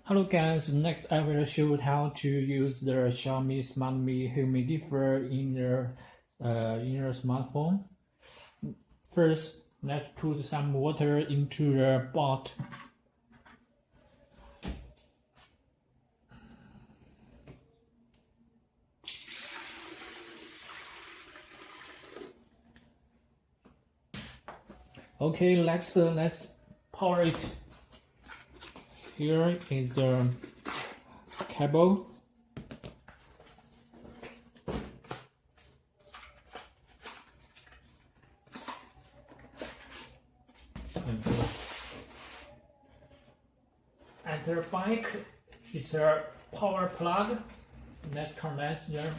Hello guys, next I will show how to use the Xiaomi Smartmi humidifier in your smartphone. First, let's put some water into the pot. Okay, let's power it. Here is the cable. At the back is a power plug. Let's connect there.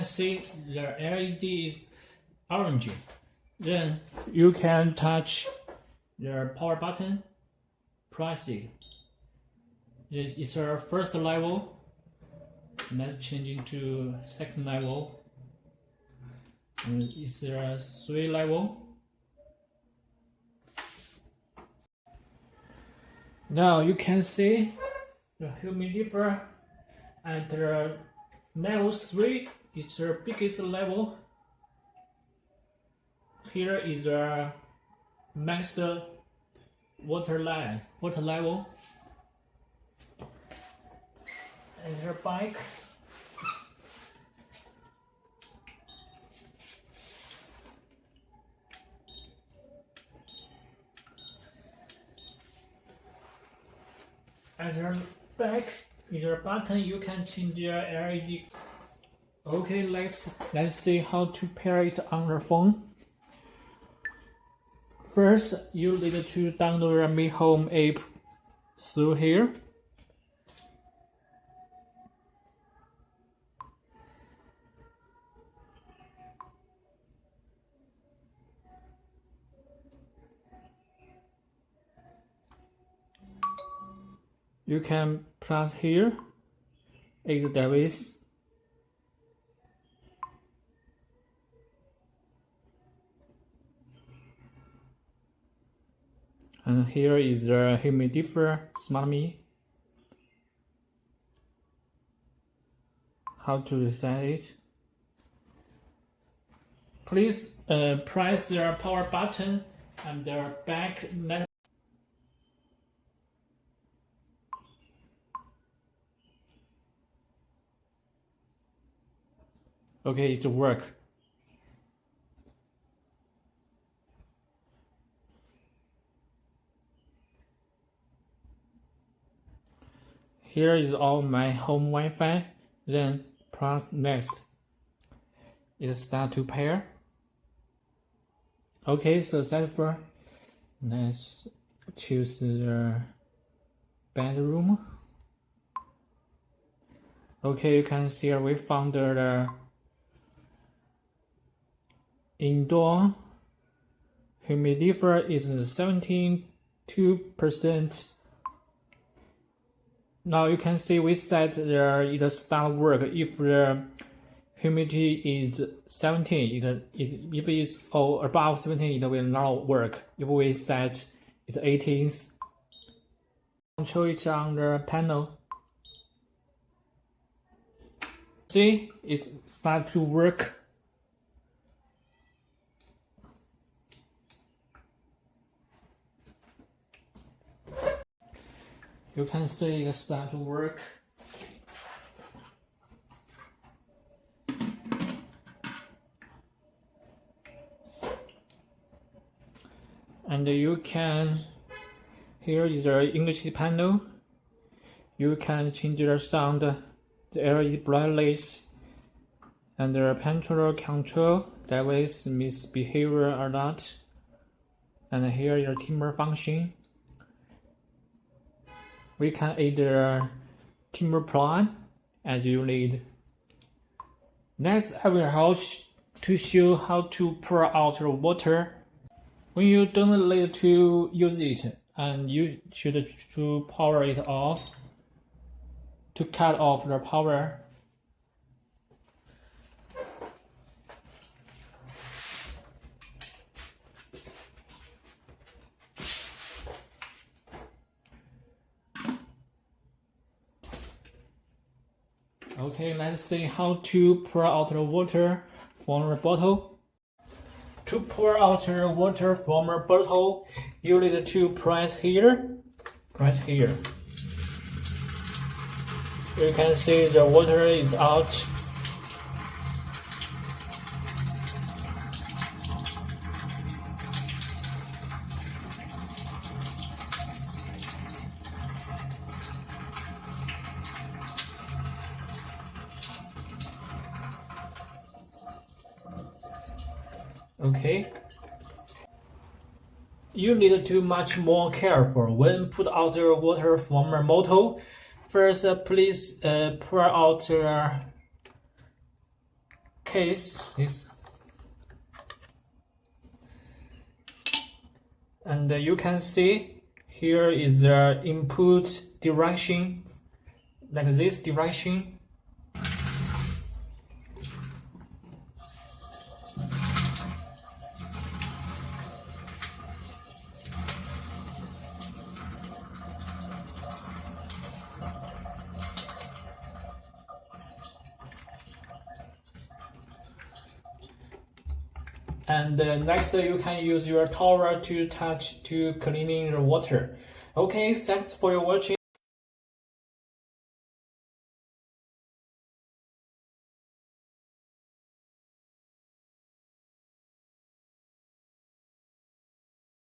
See, the LED is orange. Then you can touch the power button, press it. It's our first level. Let's change into second level. And it's a 3 level. Now you can see the humidifier at the level 3. It's the biggest level. Here is the max water level. And the back. At the back is a button. You can change your LED. Okay, let's see how to pair it on the phone. First, you need to download the Mi Home app through here. You can press here, 8 device. And here is the humidifier Smartmi. How to reset it? Please press the power button and the back net. Okay, it works. Here is all my home Wi-Fi. Then press next. It start to pair. Okay, so set for. Let's choose the bedroom. Okay, you can see we found the indoor humidifier is 72%. Now you can see we set it start work if the humidity is 17. If it's above 17, it will not work. If we set it 18, control it on the panel. See, it start to work. You can see it start to work. And you can, here is the English panel. You can change the sound, the LED brightness, and the parental control, device misbehavior or not. And here is the timer function. we can add the timber plan as you need. Next, I will help to show how to pour out the water. When you don't need to use it, and you should to power it off to cut off the power. Okay, let's see how to pour out the water from the bottle. To pour out the water from a bottle, you need to press here. Press here. You can see the water is out. Okay. You need to much more careful when put out the water from a bottle. First, please pour out the case. And you can see here is the input direction, like this direction. And next, you can use your towel to touch to cleaning the water. Okay, thanks for your watching.